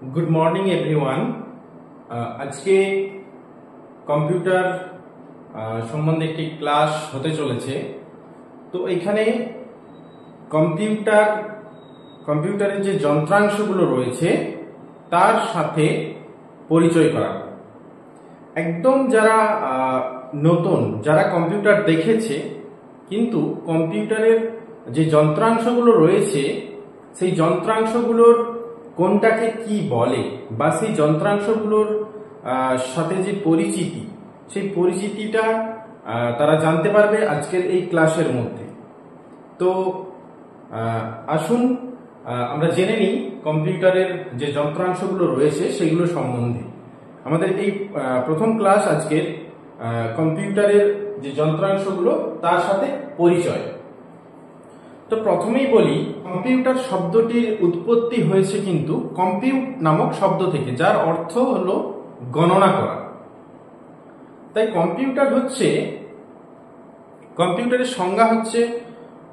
Good morning everyone. আজকে computer সম্বন্ধে একটি ক্লাস হতে চলেছে। তো এখানে কম্পিউটারের যে যন্ত্রাংশগুলো রয়েছে তার সাথে পরিচয় করা। একদম যারা নতুন, যারা কম্পিউটার দেখেছে কিন্তু কম্পিউটারের যে যন্ত্রাংশগুলো রয়েছে সেই যন্ত্রাংশগুলোর কোনটাকে কি বলে বা সেই যন্ত্রাংশগুলোর সাথে যে পরিচিতি, সেই পরিচিতিটা তারা জানতে পারবে আজকের এই ক্লাসের মধ্যে। তো আসুন আমরা জেনে নিই কম্পিউটারের যে যন্ত্রাংশগুলো রয়েছে সেগুলো সম্বন্ধে। আমাদের এই প্রথম ক্লাস আজকের কম্পিউটারের যে যন্ত্রাংশগুলো তার সাথে পরিচয়। তো প্রথমেই বলি, কম্পিউটার শব্দটির উৎপত্তি হয়েছে কিন্তু কম্পিউট নামক শব্দ থেকে, যার অর্থ হলো গণনা করা। তাই কম্পিউটারের সংজ্ঞা হচ্ছে,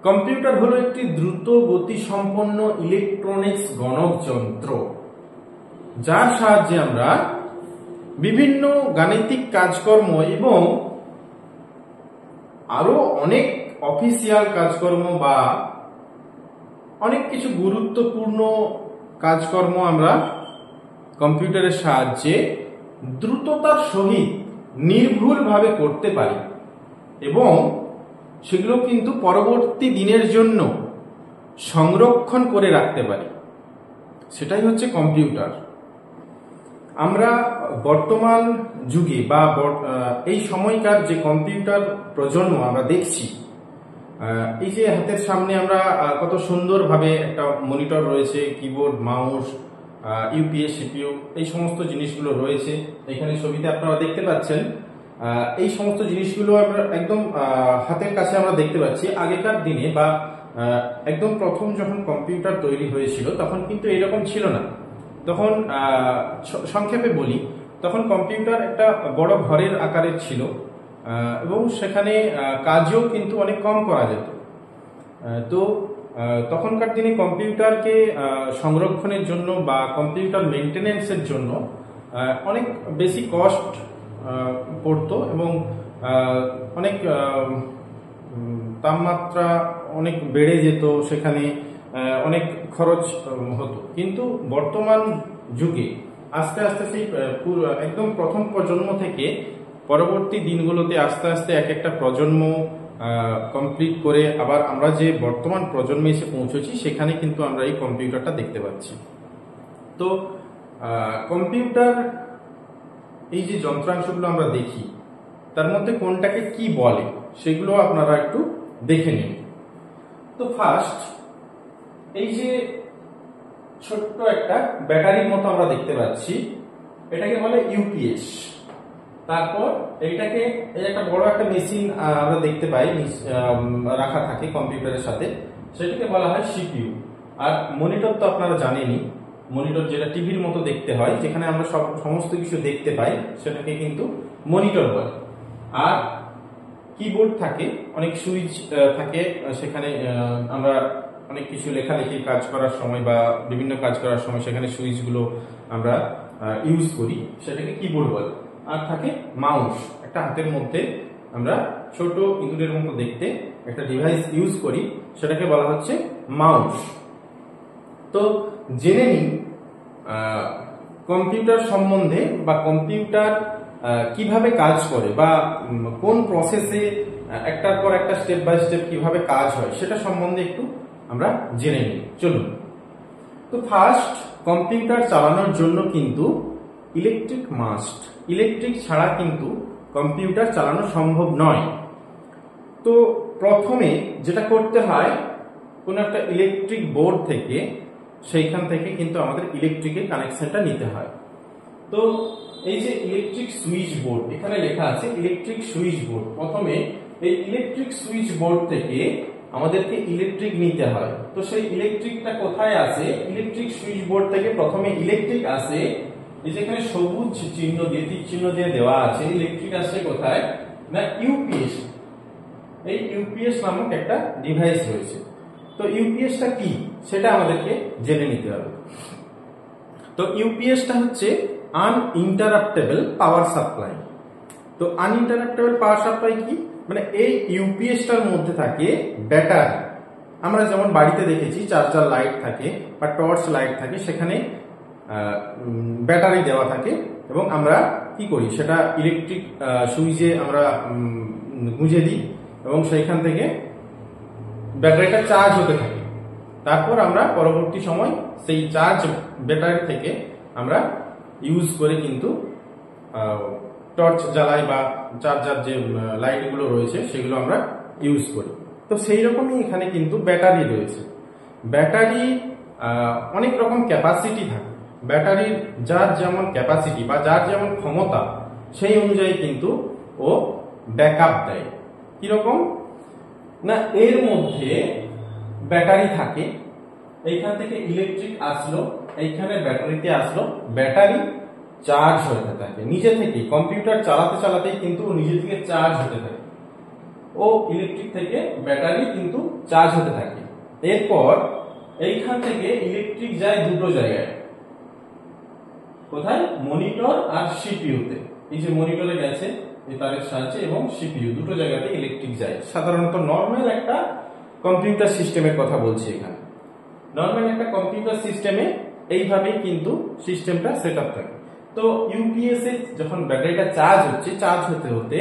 কম্পিউটার হলো একটি দ্রুত গতিসম্পন্ন ইলেকট্রনিক্স গণক যন্ত্র, যার সাহায্যে আমরা বিভিন্ন গাণিতিক কাজকর্ম এবং আরো অনেক অফিসিয়াল কাজকর্ম বা অনেক কিছু গুরুত্বপূর্ণ কাজকর্ম আমরা কম্পিউটারের সাহায্যে দ্রুততার সহিত নির্ভুলভাবে করতে পারি এবং সেগুলো কিন্তু পরবর্তী দিনের জন্য সংরক্ষণ করে রাখতে পারি। সেটাই হচ্ছে কম্পিউটার। আমরা বর্তমান যুগে বা এই সময়কার যে কম্পিউটার প্রজন্ম আমরা দেখছি, এই যে হাতের সামনে আমরা কত সুন্দরভাবে একটা মনিটর রয়েছে, কিবোর্ড, মাউস, ইউপিএস, সিপিইউ, এই সমস্ত জিনিসগুলো রয়েছে। এখানে ছবিতে আপনারা দেখতে পাচ্ছেন। এই সমস্ত জিনিসগুলো আমরা একদম হাতের কাছে আমরা দেখতে পাচ্ছি। আগেকার দিনে বা একদম প্রথম যখন কম্পিউটার তৈরি হয়েছিল তখন কিন্তু এরকম ছিল না। তখন সংক্ষেপে বলি, তখন কম্পিউটার একটা বড় ঘরের আকারের ছিল এবং সেখানে কাজও কিন্তু অনেক কম করা যেত। তো তখনকার দিনে কম্পিউটারকে সংরক্ষণের জন্য বা কম্পিউটার মেনটেনেন্সের জন্য অনেক বেশি কস্ট পড়তো এবং অনেক তাপমাত্রা অনেক বেড়ে যেত, সেখানে অনেক খরচ হতো। কিন্তু বর্তমান যুগে আস্তে আস্তে সেই একদম প্রথম প্রজন্ম থেকে পরবর্তী দিনগুলোতে আস্তে আস্তে এক একটা প্রজন্ম কমপ্লিট করে আবার আমরা যে বর্তমান প্রজন্মে এসে পৌঁছেছি, সেখানে কিন্তু আমরা এই কম্পিউটারটা দেখতে পাচ্ছি। তো কম্পিউটার, এই যে যন্ত্রাংশগুলো আমরা দেখি তার মধ্যে কোনটাকে কি বলে সেগুলো আপনারা একটু দেখে নিন। তো ফার্স্ট, এই যে ছোট্ট একটা ব্যাটারির মতো আমরা দেখতে পাচ্ছি, এটাকে বলে ইউপিএস। তারপর এইটাকে, এই একটা বড় একটা মেশিন আমরা দেখতে পাই রাখা থাকে কম্পিউটারের সাথে, সেটাকে বলা হয় সিপিইউ। আর মনিটর তো আপনারা জানেনই, মনিটর যেটা টিভির মতো দেখতে হয়, যেখানে আমরা সমস্ত কিছু দেখতে পাই, সেটাকে কিন্তু মনিটর বলে। আর কিবোর্ড থাকে, অনেক সুইচ থাকে, সেখানে আমরা অনেক কিছু লেখালেখি কাজ করার সময় বা বিভিন্ন কাজ করার সময় সেখানে সুইচগুলো আমরা ইউজ করি, সেটাকে কিবোর্ড বলে। আর থাকে মাউস, একটা হাতের মধ্যে আমরা ছোট ইঁদুরের মতো দেখতে একটা ডিভাইস ইউজ করি, সেটাকে বলা হচ্ছে মাউস। তো জেনে নিন কম্পিউটার সম্বন্ধে বা কম্পিউটার কিভাবে কাজ করে বা কোন প্রসেসে একটার পর একটা স্টেপ বাই স্টেপ কিভাবে কাজ হয় সেটা সম্বন্ধে একটু আমরা জেনে নিই। চলুন। তো ফার্স্ট, কম্পিউটার চালানোর জন্য কিন্তু ইলেকট্রিক মাস্ট। ইলেকট্রিক ছাড়া কিন্তু কম্পিউটার চালানো সম্ভব নয়। তো প্রথমে যেটা করতে হয়, কোন একটা ইলেকট্রিক বোর্ড থেকে, সেইখান থেকে কিন্তু আমাদের ইলেকট্রিকের কানেকশনটা নিতে হয়। তো এই যে ইলেকট্রিক সুইচ বোর্ড, এখানে লেখা আছে ইলেকট্রিক সুইচ বোর্ড। প্রথমে এই ইলেকট্রিক সুইচ বোর্ড থেকে আমাদেরকে ইলেকট্রিক নিতে হয়। তো সেই ইলেকট্রিকটা কোথায় আসে? ইলেকট্রিক সুইচ বোর্ড থেকে প্রথমে ইলেকট্রিক আসে, এই যেখানে সবুজ চিহ্ন দিয়ে, তীর চিহ্ন দিয়ে দেওয়া আছে। ইলেকট্রিক আসে কোথায় না ইউপিএস। এই ইউপিএস নামক একটা ডিভাইস রয়েছে। তো ইউপিএসটা কি সেটা আমাদেরকে জেনে নিতে হবে। তো ইউপিএসটা হচ্ছে আনইন্টারাপ্টেবল পাওয়ার সাপ্লাই। তো আনইন্টারাপ্টেবল পাওয়ার সাপ্লাই কি, মানে এই ইউপিএসটার মধ্যে থাকে ব্যাটারি। আমরা যেমন বাড়িতে দেখেছি চার্জার লাইট থাকে বা টর্চ লাইট থাকে, সেখানে ব্যাটারি দেওয়া থাকে এবং আমরা কি করি, সেটা ইলেকট্রিক সুইচে আমরা গুঁজে দিই এবং সেইখান থেকে ব্যাটারিটা চার্জ হতে থাকে। তারপর আমরা পরবর্তী সময় সেই চার্জ ব্যাটারি থেকে আমরা ইউজ করে কিন্তু টর্চ জ্বালাই বা চার্জার যে লাইটগুলো রয়েছে সেগুলো আমরা ইউজ করি। তো সেই রকমই এখানে কিন্তু ব্যাটারি রয়েছে। ব্যাটারি অনেক রকম ক্যাপাসিটি থাকে। ব্যাটারির যার যেমন ক্যাপাসিটি বা যার যেমন ক্ষমতা সেই অনুযায়ী কিন্তু ও ব্যাকআপ দেয়। কিরকম না, এর মধ্যে ব্যাটারি থাকে, এইখান থেকে ইলেকট্রিক আসলো, এইখানে ব্যাটারিতে আসলো, ব্যাটারি চার্জ হতে থাকে নিজে থেকে। কম্পিউটার চালাতে চালাতেই কিন্তু নিজে থেকে চার্জ হতে থাকে, ও ইলেকট্রিক থেকে ব্যাটারি কিন্তু চার্জ হতে থাকে। এরপর এইখান থেকে ইলেকট্রিক যায় দুটো জায়গায়, কোথায়, মনিটর আর সিপিইউতে। এই যে মনিটরে গেছে এই তারের সাহায্যে এবং সিপিইউ দুটো জায়গাতে ইলেকট্রিক যায়। সাধারণত নর্মাল একটা কম্পিউটার সিস্টেমের কথা বলছি এখানে। নর্মাল একটা কম্পিউটার সিস্টেমে এইভাবেই কিন্তু সিস্টেমটা সেট আপ থাকে। তো ইউপিএস এ যখন ব্যাটারিটা চার্জ হচ্ছে, চার্জ হতে হতে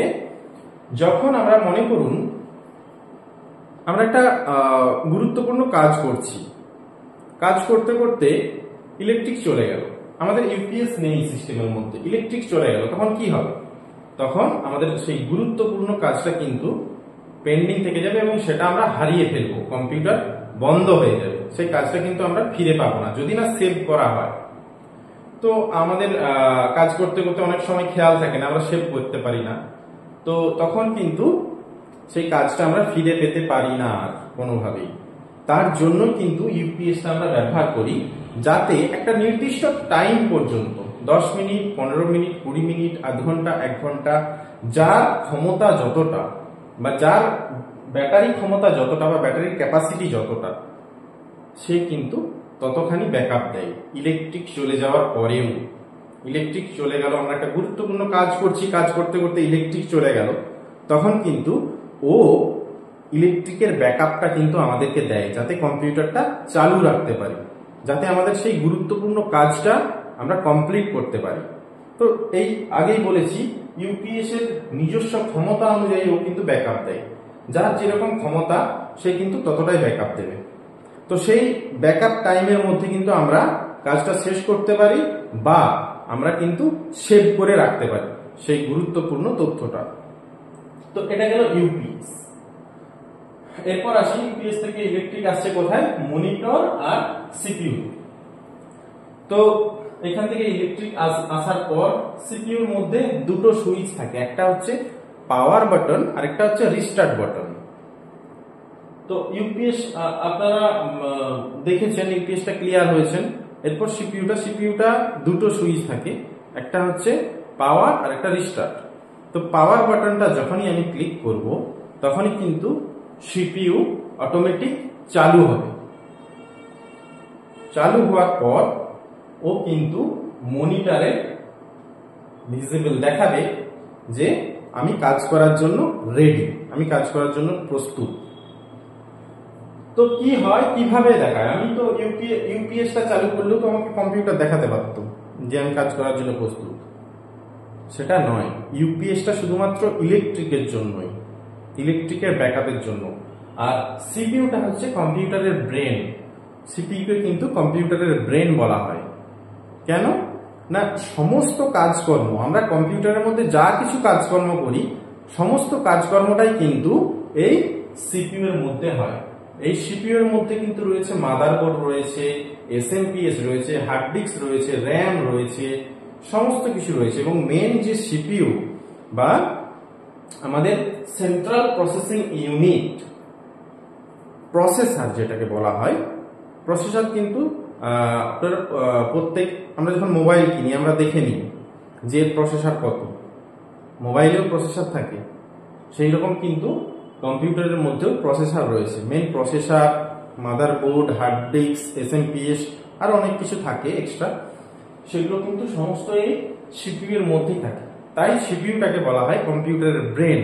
যখন আমরা মনে করুন আমরা একটা গুরুত্বপূর্ণ কাজ করছি, কাজ করতে করতে ইলেকট্রিক চলে গেল, আমাদের ইউপিএস নেই সিস্টেমের মধ্যে, ইলেকট্রিক চলে গেল, তখন কি হবে, তখন আমাদের সেই গুরুত্বপূর্ণ কাজটা কিন্তু পেন্ডিং থেকে যাবে এবং সেটা আমরা হারিয়ে ফেলবো, কম্পিউটার বন্ধ হয়ে যাবে, সেই কাজটা কিন্তু আমরা ফিরে পাবো না যদি না সেভ করা হয়। তো আমাদের কাজ করতে করতে অনেক সময় খেয়াল থাকে না, আমরা সেভ করতে পারি না, তো তখন কিন্তু সেই কাজটা আমরা ফিরে পেতে পারি না আর কোনোভাবেই। তার জন্য কিন্তু ইউপিএসটা আমরা ব্যবহার করি, যাতে একটা নির্দিষ্ট টাইম পর্যন্ত 10 মিনিট, 15 মিনিট, 20 মিনিট, আধ ঘন্টা, 1 ঘন্টা, যার ক্ষমতা যতটা বা যার ব্যাটারি ক্ষমতা যতটা বা ব্যাটারির ক্যাপাসিটি যতটা, সে কিন্তু ততখানি ব্যাকআপ দেয়। ইলেকট্রিক চলে যাওয়ার পরেও, ইলেকট্রিক চলে গেল, আমরা একটা গুরুত্বপূর্ণ কাজ করছি, কাজ করতে করতে ইলেকট্রিক চলে গেল, তখন কিন্তু ও ইলেকট্রিকের ব্যাকআপটা কিন্তু আমাদেরকে দেয়, যাতে কম্পিউটারটা চালু রাখতে পারি, যাতে আমাদের সেই গুরুত্বপূর্ণ কাজটা আমরা কমপ্লিট করতে পারি। তো এই আগেই বলেছি ইউপিএস এর নিজস্ব ক্ষমতা অনুযায়ী ও কিন্তু ব্যাকআপ দেয়, যার যেরকম ক্ষমতা সে কিন্তু ততটাই ব্যাকআপ দেবে। তো সেই ব্যাকআপ টাইমের মধ্যে কিন্তু আমরা কাজটা শেষ করতে পারি বা আমরা কিন্তু সেভ করে রাখতে পারি সেই গুরুত্বপূর্ণ তথ্যটা। তো এটা গেল ইউপিএস। এরপর আসি ইউপিএস থেকে ইলেকট্রিক আসছে কোথায়, মনিটর আর সিপিইউ। তো এখান থেকে ইলেকট্রিক আসার পর সিপিইউর মধ্যে দুটো সুইচ থাকে, একটা হচ্ছে পাওয়ার বাটন আর একটা হচ্ছে রিস্টার্ট বাটন। তো ইউপিএস আপনারা দেখেছেন, ইউপিএসটা ক্লিয়ার হয়েছেন। এরপর সিপিইউটা দুটো সুইচ থাকে, একটা হচ্ছে পাওয়ার আর একটা রিস্টার্ট। তো পাওয়ার বাটনটা যখনই আমি ক্লিক করব তখনই কিন্তু সিপিইউ অটোমেটিক চালু হবে। চালু হওয়ার পর ও কিন্তু মনিটরে ভিজিবল দেখাবে যে আমি কাজ করার জন্য রেডি, আমি কাজ করার জন্য প্রস্তুত। তো কি হয়, কিভাবে দেখায়, আমি তো ইউপিএসটা চালু করলেও তো আমাকে কম্পিউটার দেখাতে পারতো যে আমি কাজ করার জন্য প্রস্তুত, সেটা নয়। ইউপিএসটা শুধুমাত্র ইলেকট্রিকের জন্যই, ইলেকট্রিকের ব্যাকআপের জন্য। আর সিপিইউটা হচ্ছে কম্পিউটারের ব্রেন। সিপিইউকে কিন্তু কম্পিউটারের ব্রেন বলা হয়। কেন না, সমস্ত কাজকর্ম আমরা কম্পিউটারের মধ্যে যা কিছু কাজকর্ম করি, সমস্ত কাজকর্মটাই কিন্তু এই সিপিইউ এর মধ্যে হয়। এই সিপিইউ এর মধ্যে কিন্তু রয়েছে মাদারবোর্ড রয়েছে, এসএমপিএস রয়েছে, হার্ড ডিস্ক রয়েছে, র্যাম রয়েছে, সমস্ত কিছু রয়েছে। এবং মেন যে সিপিইউ বা আমাদের সেন্ট্রাল প্রসেসিং ইউনিট, প্রসেসর যেটাকে বলা হয়, প্রসেসর কিন্তু প্রত্যেক আমরা যখন মোবাইল কিনি আমরা দেখে নিই যে প্রসেসর কত, মোবাইলেও প্রসেসর থাকে, সেই রকম কিন্তু কম্পিউটারের মধ্যেও প্রসেসর রয়েছে। Main processor, motherboard, hard disk, SMPS আর অনেক কিছু থাকে এক্সট্রা। সেগুলো কিন্তু সমস্ত এই সিপিইউ এর মধ্যেই থাকে। তাই সিপিইউটাকে বলা হয় কম্পিউটারের ব্রেন।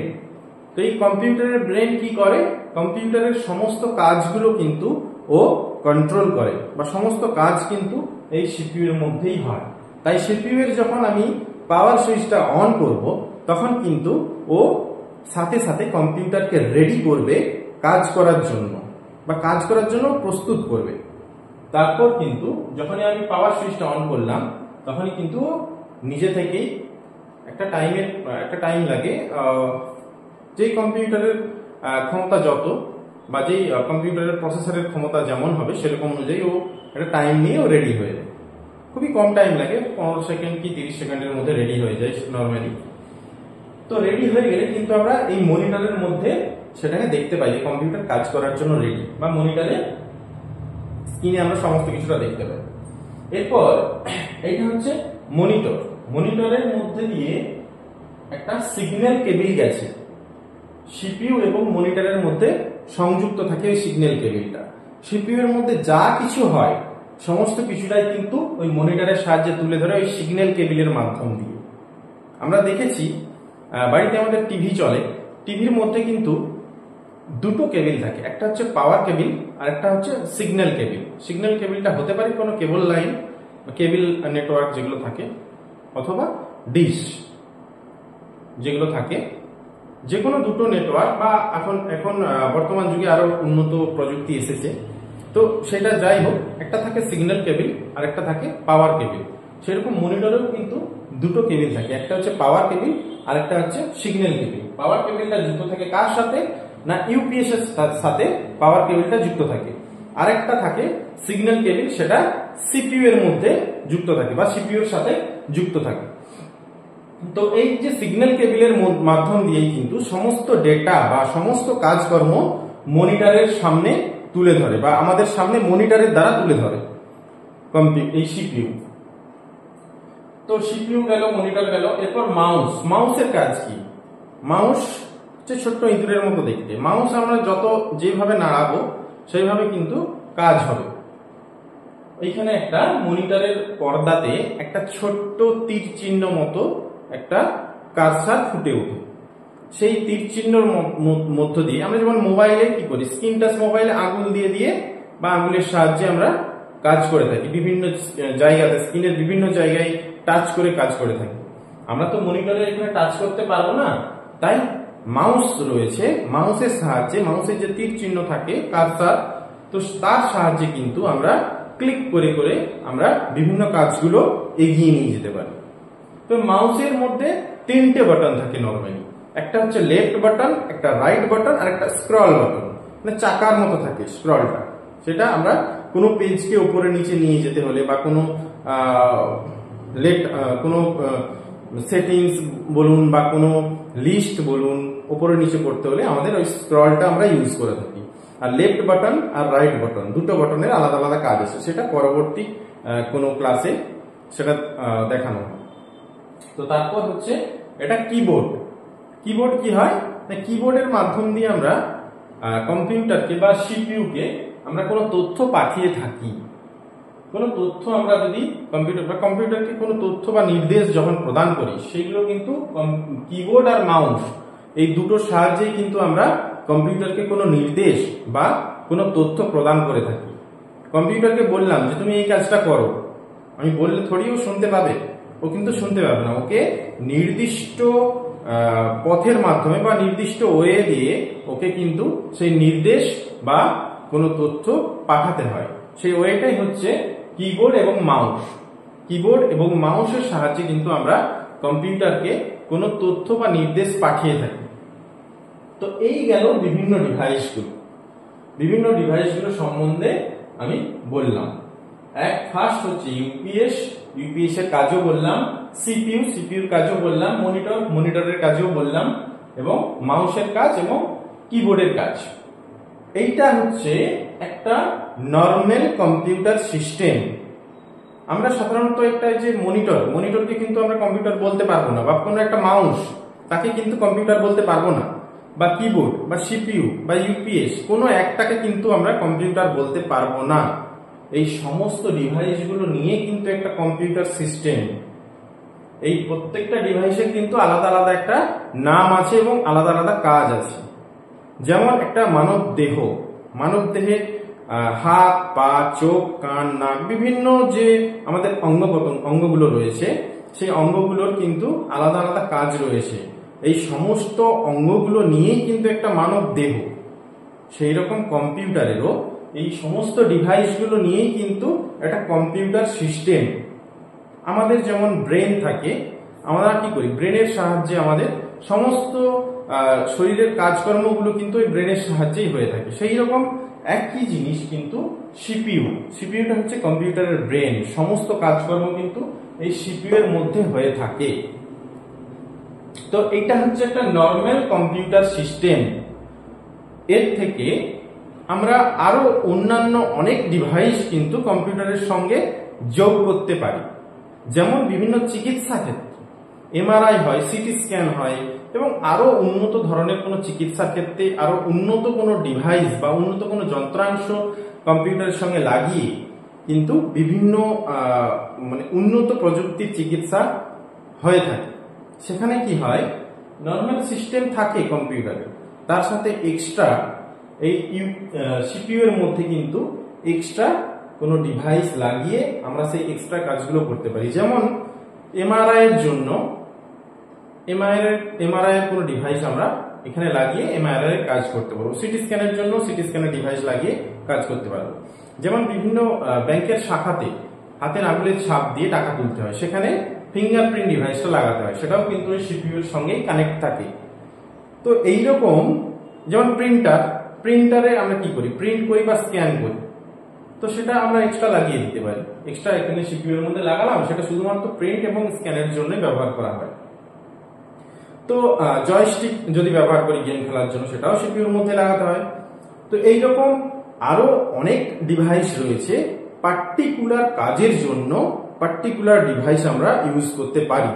তো এই কম্পিউটারের ব্রেন কি করে? কম্পিউটারের সমস্ত কাজগুলো কিন্তু ও কন্ট্রোল করে, বা সমস্ত কাজ কিন্তু এই সিপিইউ এর মধ্যেই হয়। তাই সিপিইউ এর যখন আমি পাওয়ার সুইচটা অন করব, তখন কিন্তু ও সাথে সাথে কম্পিউটারকে রেডি করবে কাজ করার জন্য, বা কাজ করার জন্য প্রস্তুত করবে। তারপর কিন্তু যখনই আমি পাওয়ার সুইচটা অন করলাম, তখনই কিন্তু নিজে থেকেই একটা টাইম লাগে, যেই কম্পিউটারের ক্ষমতা যত, বা যেই কম্পিউটারের প্রসেসরের ক্ষমতা যেমন হবে সেরকম অনুযায়ী ও একটা টাইম নিয়ে ও রেডি হয়ে যায়। খুবই কম টাইম লাগে, 15 সেকেন্ড কি 30 সেকেন্ডের মধ্যে রেডি হয়ে যায় নর্মালি। তো রেডি হয়ে গেলে কিন্তু আমরা এই মনিটরের মধ্যে সেটাকে দেখতে পাই যে কম্পিউটার কাজ করার জন্য রেডি, বা মনিটরে স্ক্রিনে আমরা সমস্ত কিছুটা দেখতে পাই। এরপর এইটা হচ্ছে মনিটর। মনিটরের মধ্যে দিয়ে একটা সিগন্যাল কেবল গেছে, সিপিইউ এবং মনিটরের মধ্যে সংযুক্ত থাকে ওই সিগন্যাল কেবলটা। সিপিইউ এর মধ্যে যা কিছু হয় সমস্ত কিছুটাই কিন্তু ওই মনিটরের সাহায্যে তুলে ধরে ওই সিগন্যাল কেবলের মাধ্যম দিয়ে। আমরা দেখেছি বাড়িতে আমাদের টিভি চলে, টিভির মধ্যে কিন্তু দুটো কেবল থাকে, একটা হচ্ছে পাওয়ার কেবল আর একটা হচ্ছে সিগন্যাল কেবল। সিগন্যাল কেবলটা হতে পারে কোনো কেবল লাইন, কেবল নেটওয়ার্ক যেগুলো থাকে, অথবা ডিশ যেগুলো থাকে, যে কোনো দুটো নেটওয়ার্ক, বা এখন বর্তমান যুগে আরো উন্নত প্রযুক্তি এসেছে। তো সেটা যাই হোক, একটা থাকে সিগন্যাল কেবল আর একটা থাকে পাওয়ার কেবল। সেরকম মনিটরেও কিন্তু দুটো কেবল থাকে, একটা হচ্ছে পাওয়ার কেবল আর একটা হচ্ছে সিগন্যাল কেবল। পাওয়ার কেবলটা যুক্ত থাকে কার সাথে? না ইউপিএস এর সাথে পাওয়ার কেবলটা যুক্ত থাকে। আরেকটা থাকে সিগন্যাল কেবল, সেটা সিপিইউ এর মধ্যে যুক্ত থাকে বা সিপিইউ এর সাথে যুক্ত থাকে। তো এই যে সিগন্যাল কেবলের মাধ্যম দিয়েই কিন্তু সমস্ত ডেটা বা সমস্ত কাজকর্ম মনিটরের সামনে তুলে ধরে, বা আমাদের সামনে মনিটরের দ্বারা তুলে ধরে এই সিপিইউ। তো সিপিইউ গেল, মনিটর গেল। এরপর মাউসের কাজ কি? মাউস হচ্ছে ছোট্ট ইঁদুরের মতো দেখতে। মাউস আমরা যেভাবে নাড়াবো সেইভাবে কিন্তু কাজ হবে। এইখানে একটা মনিটরের পর্দাতে একটা ছোট্ট তীর চিহ্ন মতো একটা কার্সার ফুটে ওঠে। সেই তীর চিহ্নর মধ্য দিয়ে আমরা যেমন মোবাইলে কি করি, স্ক্রিন টাচ মোবাইলে আঙুল দিয়ে দিয়ে বা আঙুলের সাহায্যে আমরা কাজ করে থাকি, বিভিন্ন জায়গাতে স্ক্রিনের বিভিন্ন জায়গায় টাচ করে কাজ করে থাকি। আমরা তো মনিটরে এখানে টাচ করতে পারবো না, তাই মাউস রয়েছে। মাউসের সাহায্যে, মাউসের যে তীর চিহ্ন থাকে কার্সার, তো তার সাহায্যে কিন্তু আমরা ক্লিক করে করে আমরা বিভিন্ন কাজগুলো এগিয়ে নিয়ে যেতে পারি। তো মাউসের মধ্যে 3টে বাটন থাকে নরমালি। একটা হচ্ছে লেফট বাটন, একটা রাইট বাটন আর একটা স্ক্রল বাটন, মানে চাকার মতো থাকে স্ক্রলটা। সেটা আমরা কোনো পেজকে উপরে নিচে নিয়ে যেতে হলে, বা কোনো কোনো সেটিংস বলুন বা কোনো লিস্ট বলুন উপরে নিচে করতে হলে আমাদের ওই স্ক্রলটা আমরা ইউজ করে থাকি। আর লেফট বাটন আর রাইট বাটন দুটো বাটনের আলাদা আলাদা কাজ আছে, সেটা পরবর্তী কোনো ক্লাসে সেটা দেখানো হয়। তো তারপর হচ্ছে এটা কিবোর্ড। কিবোর্ড কি হয়? কিবোর্ডের মাধ্যম দিয়ে আমরা কম্পিউটারকে বা সিপিইউ কে আমরা কোনো তথ্য পাঠিয়ে থাকি। কোনো তথ্য আমরা যদি কম্পিউটারকে কোনো তথ্য বা নির্দেশ যখন প্রদান করি, সেগুলো কিন্তু কিবোর্ড আর মাউস এই দুটোর সাহায্যেই কিন্তু আমরা কম্পিউটারকে কোনো নির্দেশ বা কোনো তথ্য প্রদান করে থাকি। কম্পিউটারকে বললাম যে তুমি এই কাজটা করো, আমি বললে থোড়িও শুনতে পাবে, ও কিন্তু শুনতে পাবে না। ওকে নির্দিষ্ট পথের মাধ্যমে বা নির্দিষ্ট ওয়ে দিয়ে ওকে কিন্তু সেই নির্দেশ বা কোনো তথ্য পাঠাতে হয়। সেই ওয়েটাই হচ্ছে কিবোর্ড এবং মাউস। কিবোর্ড এবং মাউসের সাহায্যে কিন্তু আমরা কম্পিউটারকে কোনো তথ্য বা নির্দেশ পাঠিয়ে থাকি। তো এই গেল বিভিন্ন ডিভাইসগুলো সম্বন্ধে আমি বললাম। ফার্স্ট হচ্ছে ইউপিএস এর কাজও বললাম, সিপিইউর কাজও বললাম, মনিটরের কাজও বললাম, এবং মাউসের কাজ এবং কিবোর্ডের কাজ। এইটা হচ্ছে একটা নরমাল কম্পিউটার সিস্টেম। আমরা সাধারণত একটা যে মনিটরকে কিন্তু আমরা কম্পিউটার বলতে পারবো না, বা কোনো একটা মাউস তাকে কিন্তু কম্পিউটার বলতে পারবো না, বা কিবোর্ড বা সিপিইউ বা ইউপিএস কোনো একটাকে কিন্তু আমরা কম্পিউটার বলতে পারবো না। এই সমস্ত ডিভাইসগুলো নিয়ে কিন্তু একটা কম্পিউটার সিস্টেম। এই প্রত্যেকটা ডিভাইসের কিন্তু আলাদা আলাদা একটা নাম আছে এবং আলাদা আলাদা কাজ আছে। যেমন একটা মানব দেহে হাত, পা, চোখ, কান, নাক, বিভিন্ন যে আমাদের অঙ্গগুলো রয়েছে, সেই অঙ্গগুলোর কিন্তু আলাদা আলাদা কাজ রয়েছে। এই সমস্ত অঙ্গগুলো নিয়েই কিন্তু একটা মানব দেহ। সেই রকম কম্পিউটারেরও এই সমস্ত ডিভাইসগুলো নিয়েই কিন্তু একটা কম্পিউটার সিস্টেম। আমাদের যেমন ব্রেন থাকে, আমরা কি করি, ব্রেনের সাহায্যে আমাদের সমস্ত শরীরের কাজকর্মগুলো কিন্তু এই ব্রেনের সাহায্যেই হয়ে থাকে। সেই রকম একই জিনিস কিন্তু সিপিইউটা হচ্ছে কম্পিউটারের ব্রেন। সমস্ত কাজকর্ম কিন্তু এই সিপিইউ এর মধ্যে হয়ে থাকে। তো এটা হচ্ছে একটা নরমাল কম্পিউটার সিস্টেম। এর থেকে আমরা আরো অন্যান্য অনেক ডিভাইস কিন্তু কম্পিউটারের সঙ্গে যোগ করতে পারি। যেমন বিভিন্ন চিকিৎসা ক্ষেত্রে এমআরআই হয়, সিটি স্ক্যান হয়, এবং আরো উন্নত ধরনের কোনো চিকিৎসার ক্ষেত্রে আরো উন্নত কোনো ডিভাইস বা উন্নত কোনো যন্ত্রাংশ কম্পিউটারের সঙ্গে লাগিয়ে কিন্তু বিভিন্ন মানে উন্নত প্রযুক্তির চিকিৎসা হয়ে থাকে। সেখানে কি হয়, নর্মাল সিস্টেম থাকে কম্পিউটারে, তার সাথে এক্সট্রা এই সিপিইউ এর মধ্যে কিন্তু এক্সট্রা কোনো ডিভাইস লাগিয়ে আমরা সেই এক্সট্রা কাজগুলো করতে পারি। যেমন এমআরআই এর জন্য এমআরআই এর কোনো ডিভাইস আমরা এখানে লাগিয়ে এমআরআই এর কাজ করতে পারবো। সিটি স্ক্যানের জন্য সিটি স্ক্যানের ডিভাইস লাগিয়ে কাজ করতে পারবো। যেমন বিভিন্ন ব্যাংকের শাখাতে হাতের আঙুলের ছাপ দিয়ে টাকা তুলতে হয়, সেখানে ফিঙ্গারপ্রিন্ট ডিভাইসটা লাগাতে হয়, সেটাও কিন্তু সিপিইউ এর সঙ্গেই কানেক্ট থাকে। তো এইরকম যেমন প্রিন্টারে আমরা কি করি, প্রিন্ট করি বা স্ক্যান করি, তো সেটা আমরা এক্সট্রা লাগিয়ে দিতে পারি। এক্সট্রা এখানে সিপিইউ এর মধ্যে লাগালাম, সেটা শুধুমাত্র প্রিন্ট এবং স্ক্যানের জন্য ব্যবহার করা হয়। তো জয়স্টিক যদি ব্যবহার করি গেম খেলার জন্য, সেটাও সিপিইউ এর মধ্যে লাগাতে হয়। তো এইরকম আরো অনেক ডিভাইস রয়েছে, পার্টিকুলার কাজের জন্য পার্টিকুলার ডিভাইস আমরা ইউজ করতে পারি।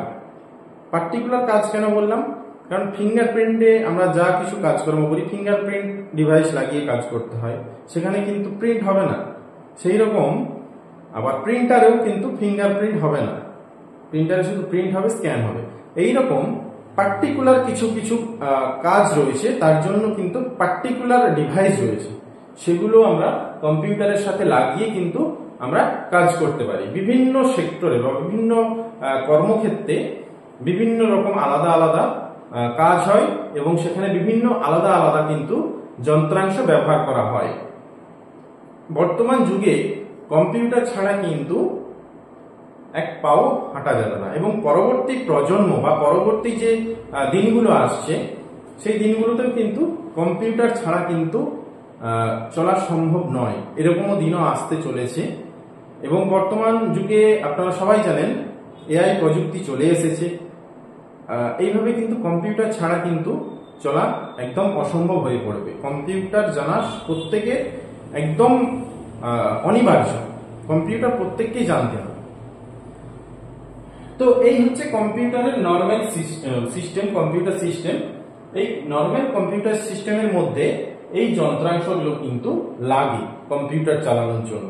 পার্টিকুলার কাজ কেন বললাম, কারণ ফিঙ্গারপ্রিন্টে আমরা যা কিছু কাজকর্ম করি ফিঙ্গারপ্রিন্ট ডিভাইস লাগিয়ে কাজ করতে হয়, সেখানে কিন্তু প্রিন্ট হবে না। সেই রকম আবার প্রিন্টারেও কিন্তু ফিঙ্গারপ্রিন্ট হবে না, প্রিন্টারে শুধু প্রিন্ট হবে, স্ক্যান হবে। এইরকম পার্টিকুলার কিছু কিছু কাজ রয়েছে, তার জন্য কিন্তু পার্টিকুলার ডিভাইস রয়েছে, সেগুলো আমরা কম্পিউটারের সাথে লাগিয়ে কিন্তু আমরা কাজ করতে পারি। বিভিন্ন সেক্টরে বা বিভিন্ন কর্মক্ষেত্রে বিভিন্ন রকম আলাদা আলাদা কাজ হয় এবং সেখানে বিভিন্ন আলাদা আলাদা কিন্তু যন্ত্রাংশ ব্যবহার করা হয়। বর্তমান যুগে কম্পিউটার ছাড়া কিন্তু এক পাও হাঁটা যাবে না, এবং পরবর্তী প্রজন্ম বা পরবর্তী যে দিনগুলো আসছে সেই দিনগুলোতেও কিন্তু কম্পিউটার ছাড়া কিন্তু চলা সম্ভব নয়। এরকমও দিনও আসতে চলেছে। এবং বর্তমান যুগে আপনারা সবাই জানেন এআই প্রযুক্তি চলে এসেছে। এইভাবে কিন্তু কম্পিউটার ছাড়া কিন্তু চলা একদম অসম্ভব হয়ে পড়বে। কম্পিউটার জানা প্রত্যেকের একদম অনিবার্য, কম্পিউটার প্রত্যেককেই জানতে হবে। তো এই হচ্ছে কম্পিউটারের নরমাল সিস্টেম, কম্পিউটার সিস্টেম। এই নরমাল কম্পিউটার সিস্টেমের মধ্যে এই যন্ত্রাংশগুলো কিন্তু লাগে কম্পিউটার চালানোর জন্য।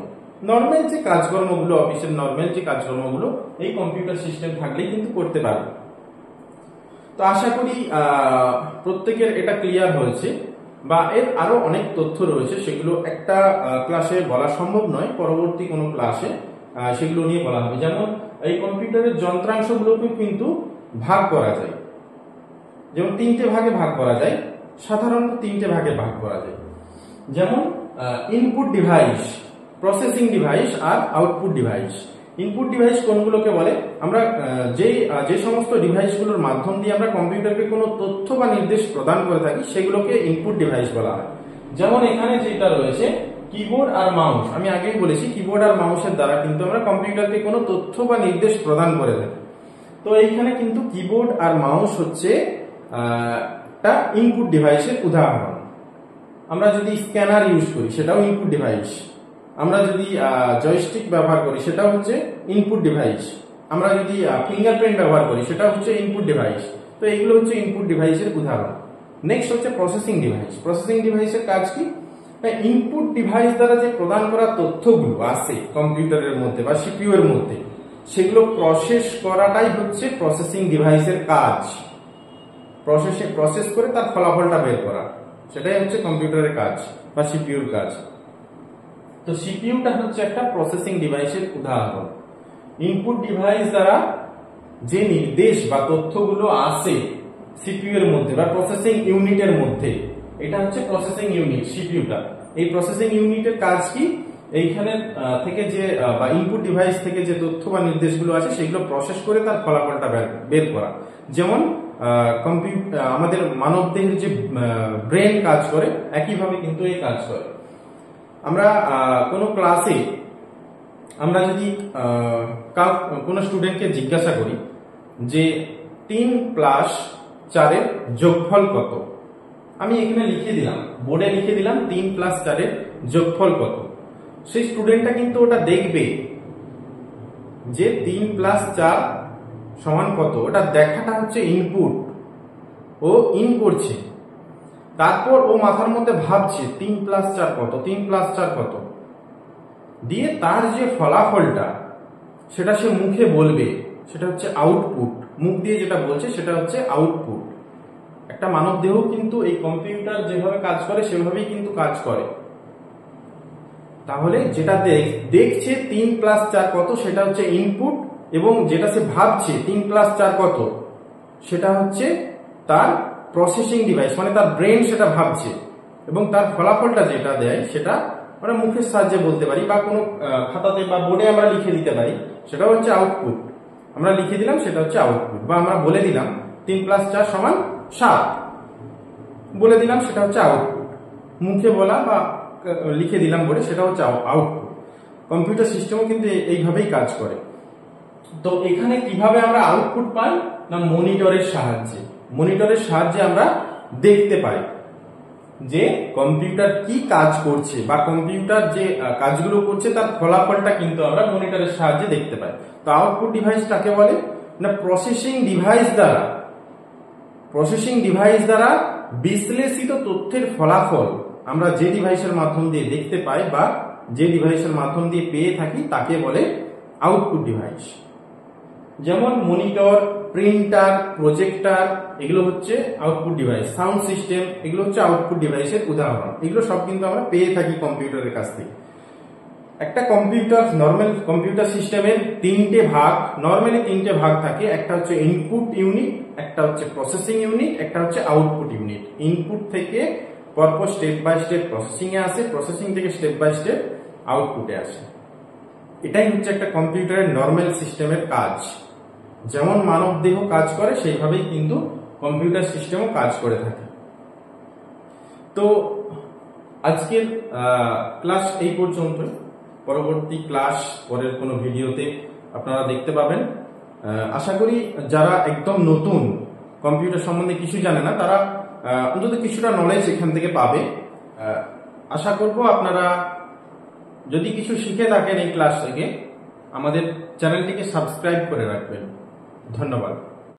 নরমাল যে কাজকর্মগুলো, অফিসের নরমাল যে কাজকর্মগুলো এই কম্পিউটার সিস্টেম থাকলেই কিন্তু করতে পারবে। তো আশা করি প্রত্যেকের এটা ক্লিয়ার হয়েছে, বা এর আরো অনেক তথ্য রয়েছে, সেগুলো একটা ক্লাসে বলা সম্ভব নয়, পরবর্তী কোনো ক্লাসে সেগুলো নিয়ে বলা হবে। যেমন এই কম্পিউটারের যন্ত্রাংশগুলোকে কিন্তু ভাগ করা যায়, যেমন তিনটে ভাগে ভাগ করা যায়, সাধারণত তিনটে ভাগে ভাগ করা যায়। যেমন ইনপুট ডিভাইস, প্রসেসিং ডিভাইস আর আউটপুট ডিভাইস। ইনপুট ডিভাইস কোনগুলোকে বলে, আমরা যে সমস্ত ডিভাইসগুলোর মাধ্যম দিয়ে আমরা কম্পিউটারকে কোনো তথ্য বা নির্দেশ প্রদান করে থাকি সেগুলোকে ইনপুট ডিভাইস বলা হয়। যেমন এখানে যেটা রয়েছে কিবোর্ড আর মাউস, আমি আগেই বলেছি কিবোর্ড আর মাউসের দ্বারা কিন্তু আমরা কম্পিউটারকে কোনো তথ্য বা নির্দেশ প্রদান করে থাকি। তো এইখানে কিন্তু কিবোর্ড আর মাউস হচ্ছে একটা ইনপুট ডিভাইসের উদাহরণ। আমরা যদি স্ক্যানার ইউজ করি সেটাও ইনপুট ডিভাইস, আমরা যদি জয়স্টিক ব্যবহার করি সেটাও হচ্ছে ইনপুট ডিভাইস, আমরা যদি ফিঙ্গারপ্রিন্ট ব্যবহার করি সেটা হচ্ছে ইনপুট ডিভাইস। তো এগুলো হচ্ছে ইনপুট ডিভাইসের উদাহরণ। নেক্সট হচ্ছে প্রসেসিং ডিভাইস। প্রসেসিং ডিভাইসের কাজ কি, ইনপুট ডিভাইস দ্বারা যে প্রদান করা তথ্যগুলো আছে কম্পিউটারের মধ্যে বা সিপিইউ এর মধ্যে, সেগুলো প্রসেস করাটাই হচ্ছে প্রসেসিং ডিভাইসের কাজ। প্রসেস করে তার ফলাফলটা বের করা, সেটাই হচ্ছে কম্পিউটারের কাজ বা সিপিইউর কাজ। তো সিপিইউটা হচ্ছে একটা প্রসেসিং ডিভাইসের উদাহরণ। ইনপুট ডিভাইস দ্বারা যে নির্দেশ বা তথ্যগুলো আসে সিপিইউ এর মধ্যে বা প্রসেসিং ইউনিটের মধ্যে, এটা হচ্ছে প্রসেসিং ইউনিট সিপিইউটা। এই প্রসেসিং ইউনিটের কাজ কি? এইখানে থেকে যে বা ইনপুট ডিভাইস থেকে যে তথ্য বা নির্দেশগুলো আছে সেগুলো প্রসেস করে তার ফলাফলটা বের করা। যেমন আমাদের মানবদেহের যে ব্রেন কাজ করে, একইভাবে কিন্তু এই কাজ করে। আমরা কোনো ক্লাসে আমরা যদি কোনো স্টুডেন্টকে জিজ্ঞাসা করি যে 3 + 4 এর যোগফল কত, আমি এখানে লিখে দিলাম, বোর্ডে লিখে দিলাম 3 + 4 এর যোগফল কত, সেই স্টুডেন্টটা কিন্তু ওটা দেখবে যে 3 + 4 সমান কত। ওটা দেখাটা হচ্ছে ইনপুট, ও ইন করছে। তারপর ও মাথার মধ্যে ভাবছে 3 + 4 কত, 3 + 4 কত, দিয়ে তার যে ফলাফলটা সেটা সে মুখে বলবে, সেটা হচ্ছে আউটপুট। মুখ দিয়ে যেটা বলছে সেটা হচ্ছে আউটপুট। একটা মানব দেহ কিন্তু এই কম্পিউটার যেভাবে কাজ করে সেভাবেই কিন্তু কাজ করে। তাহলে যেটা দেখছে 3 + 4 কত, সেটা হচ্ছে ইনপুট, এবং যেটা সে ভাবছে 3 + 4 কত, সেটা হচ্ছে তার প্রসেসিং ডিভাইস, মানে তার ব্রেন সেটা ভাবছে। এবং তার ফলাফলটা যেটা দেয় সেটা আমরা মুখের সাহায্যে বলতে পারি, বা কোনো খাতাতে বা বোর্ডে আমরা লিখে দিতে পারি, সেটা হচ্ছে আউটপুট। আমরা লিখে দিলাম সেটা হচ্ছে আউটপুট, বা আমরা বলে দিলাম 3 + 4 = 7, বলে দিলাম সেটা হচ্ছে আউটপুট। মুখে বলা বা লিখে দিলাম বোর্ডে, সেটা হচ্ছে আউটপুট। কম্পিউটার সিস্টেমও কিন্তু এইভাবেই কাজ করে। তো এখানে কিভাবে আমরা আউটপুট পাই? না, মনিটরের সাহায্যে। মনিটরের সাহায্যে আমরা দেখতে পাই যে কম্পিউটার কি কাজ করছে, বা কম্পিউটার যে কাজগুলো করছে তার ফলাফলটা কিন্তু আমরা মনিটরের সাহায্যে দেখতে পাই। তো আউটপুট ডিভাইস কাকে বলে? না, প্রসেসিং ডিভাইস দ্বারা বিশ্লেষিত তথ্যের ফলাফল আমরা যে ডিভাইসের মাধ্যম দিয়ে দেখতে পাই বা যে ডিভাইসের মাধ্যম দিয়ে পেয়ে থাকি তাকে বলে আউটপুট ডিভাইস। যেমন মনিটর, প্রিন্টার, প্রজেক্টর, এগুলো হচ্ছে আউটপুট ডিভাইস। সাউন্ড সিস্টেম, এগুলো হচ্ছে আউটপুট ডিভাইসের উদাহরণ। এগুলো সব কিন্তু আমরা পেয়ে থাকি কম্পিউটারের কাছ থেকে। একটা নর্মাল কম্পিউটার সিস্টেমের নর্মালি তিনটে ভাগ থাকে। একটা হচ্ছে ইনপুট ইউনিট, একটা হচ্ছে প্রসেসিং ইউনিট, একটা হচ্ছে আউটপুট ইউনিট। ইনপুট থেকে পরপর স্টেপ বাই স্টেপ প্রসেসিং এ আসে, প্রসেসিং থেকে স্টেপ বাই স্টেপ আউটপুটে আসে। এটাই হচ্ছে একটা কম্পিউটারের নর্মাল সিস্টেমের কাজ। যেমন মানব দেহ কাজ করে সেইভাবেই কিন্তু কম্পিউটার সিস্টেমও কাজ করে থাকে। তো আজকের ক্লাস এই পর্যন্ত। পরবর্তী ক্লাস পরের কোনো ভিডিওতে আপনারা দেখতে পাবেন। আশা করি যারা একদম নতুন, কম্পিউটার সম্বন্ধে কিছু জানে না, তারা অন্তত কিছুটা নলেজ এখান থেকে পাবে। আশা করব আপনারা যদি কিছু শিখে থাকেন এই ক্লাস থেকে, আমাদের চ্যানেলটিকে সাবস্ক্রাইব করে রাখবেন। ধন্যবাদ।